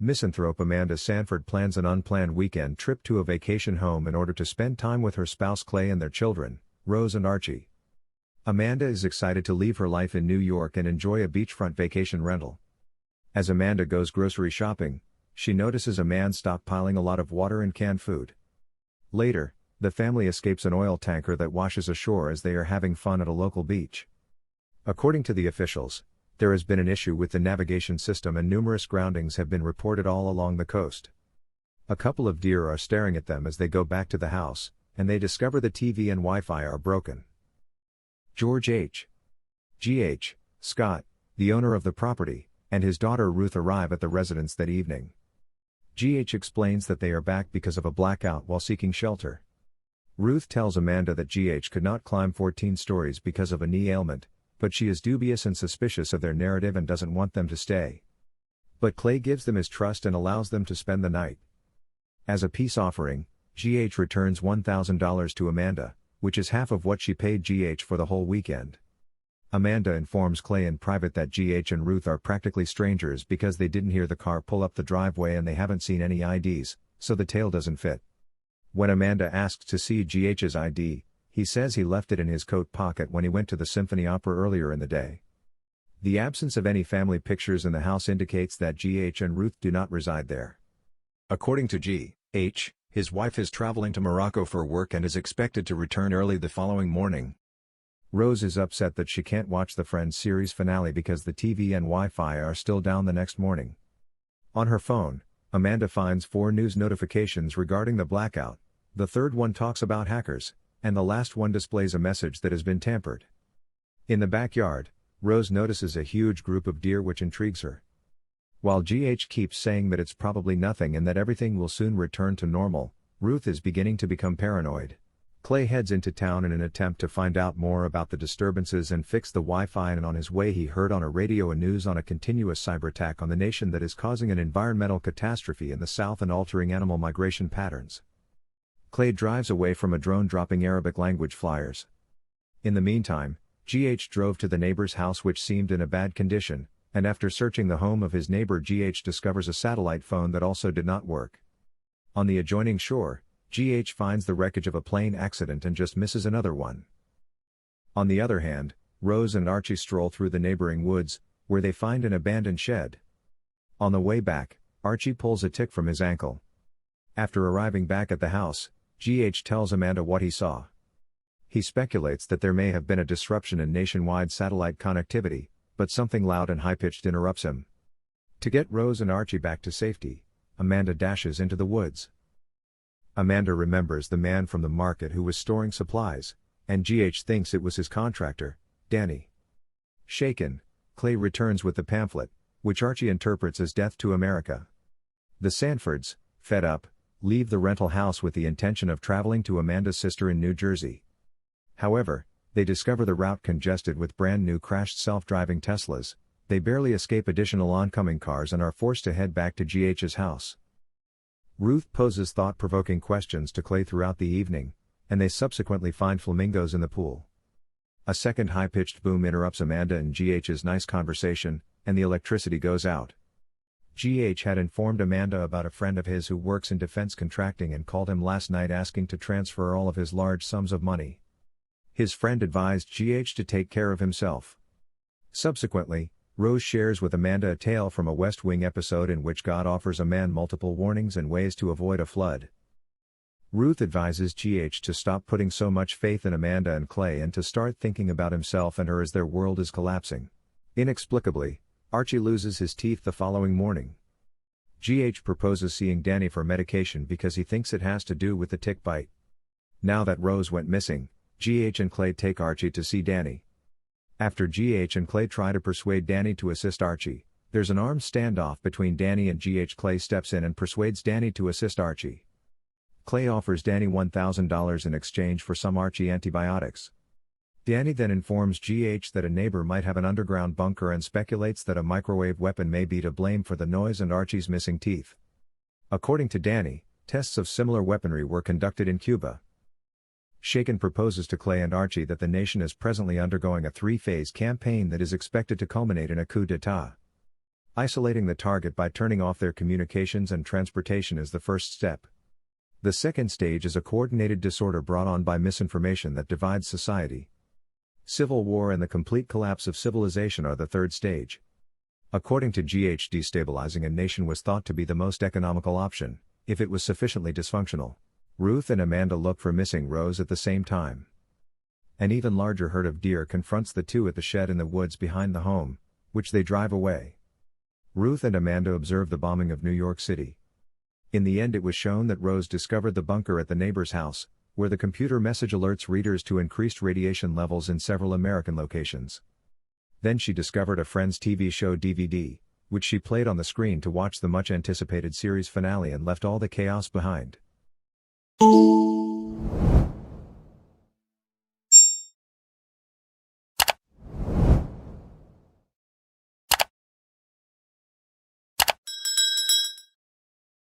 Misanthrope Amanda Sanford plans an unplanned weekend trip to a vacation home in order to spend time with her spouse Clay and their children, Rose and Archie. Amanda is excited to leave her life in New York and enjoy a beachfront vacation rental. As Amanda goes grocery shopping, she notices a man stockpiling a lot of water and canned food. Later, the family escapes an oil tanker that washes ashore as they are having fun at a local beach. According to the officials, there has been an issue with the navigation system and numerous groundings have been reported all along the coast. A couple of deer are staring at them as they go back to the house, and they discover the TV and Wi-Fi are broken. George G.H. Scott, the owner of the property, and his daughter Ruth arrive at the residence that evening. G.H. explains that they are back because of a blackout while seeking shelter. Ruth tells Amanda that G.H. could not climb 14 stories because of a knee ailment, but she is dubious and suspicious of their narrative and doesn't want them to stay. But Clay gives them his trust and allows them to spend the night. As a peace offering, G.H. returns $1,000 to Amanda, which is half of what she paid G.H. for the whole weekend. Amanda informs Clay in private that G.H. and Ruth are practically strangers because they didn't hear the car pull up the driveway and they haven't seen any IDs, so the tale doesn't fit. When Amanda asks to see G.H.'s ID, he says he left it in his coat pocket when he went to the Symphony Opera earlier in the day. The absence of any family pictures in the house indicates that G.H. and Ruth do not reside there. According to G.H., his wife is traveling to Morocco for work and is expected to return early the following morning. Rose is upset that she can't watch the Friends series finale because the TV and Wi-Fi are still down the next morning. On her phone, Amanda finds 4 news notifications regarding the blackout. The third one talks about hackers, and the last one displays a message that has been tampered. In the backyard, Rose notices a huge group of deer which intrigues her. While G.H. keeps saying that it's probably nothing and that everything will soon return to normal, Ruth is beginning to become paranoid. Clay heads into town in an attempt to find out more about the disturbances and fix the Wi-Fi, and on his way he heard on a radio a news on a continuous cyber attack on the nation that is causing an environmental catastrophe in the south and altering animal migration patterns. Clay drives away from a drone dropping Arabic language flyers. In the meantime, G.H. drove to the neighbor's house which seemed in a bad condition, and after searching the home of his neighbor G.H. discovers a satellite phone that also did not work. On the adjoining shore, G.H. finds the wreckage of a plane accident and just misses another one. On the other hand, Rose and Archie stroll through the neighboring woods, where they find an abandoned shed. On the way back, Archie pulls a tick from his ankle. After arriving back at the house, G.H. tells Amanda what he saw. He speculates that there may have been a disruption in nationwide satellite connectivity, but something loud and high-pitched interrupts him. To get Rose and Archie back to safety, Amanda dashes into the woods. Amanda remembers the man from the market who was storing supplies, and G.H. thinks it was his contractor, Danny. Shaken, Clay returns with the pamphlet, which Archie interprets as Death to America. The Sanfords, fed up, leave the rental house with the intention of traveling to Amanda's sister in New Jersey. However, they discover the route congested with brand new crashed self-driving Teslas. They barely escape additional oncoming cars and are forced to head back to G.H.'s house. Ruth poses thought-provoking questions to Clay throughout the evening, and they subsequently find flamingos in the pool. A second high-pitched boom interrupts Amanda and G.H.'s nice conversation, and the electricity goes out. G.H. had informed Amanda about a friend of his who works in defense contracting and called him last night asking to transfer all of his large sums of money. His friend advised G.H. to take care of himself. Subsequently, Rose shares with Amanda a tale from a West Wing episode in which God offers a man multiple warnings and ways to avoid a flood. Ruth advises G.H. to stop putting so much faith in Amanda and Clay and to start thinking about himself and her as their world is collapsing. Inexplicably, Archie loses his teeth the following morning. G.H. proposes seeing Danny for medication because he thinks it has to do with the tick bite. Now that Rose went missing, G.H. and Clay take Archie to see Danny. After G.H. and Clay try to persuade Danny to assist Archie, there's an armed standoff between Danny and G.H. Clay steps in and persuades Danny to assist Archie. Clay offers Danny $1,000 in exchange for some Archie antibiotics. Danny then informs G.H. that a neighbor might have an underground bunker and speculates that a microwave weapon may be to blame for the noise and Archie's missing teeth. According to Danny, tests of similar weaponry were conducted in Cuba. Shaken proposes to Clay and Archie that the nation is presently undergoing a 3-phase campaign that is expected to culminate in a coup d'état. Isolating the target by turning off their communications and transportation is the first step. The second stage is a coordinated disorder brought on by misinformation that divides society. Civil war and the complete collapse of civilization are the third stage. According to GH, destabilizing a nation was thought to be the most economical option, if it was sufficiently dysfunctional. Ruth and Amanda look for missing Rose at the same time. An even larger herd of deer confronts the two at the shed in the woods behind the home, which they drive away. Ruth and Amanda observe the bombing of New York City. In the end, it was shown that Rose discovered the bunker at the neighbor's house, where the computer message alerts readers to increased radiation levels in several American locations. Then she discovered a Friends TV show DVD, which she played on the screen to watch the much-anticipated series finale and left all the chaos behind.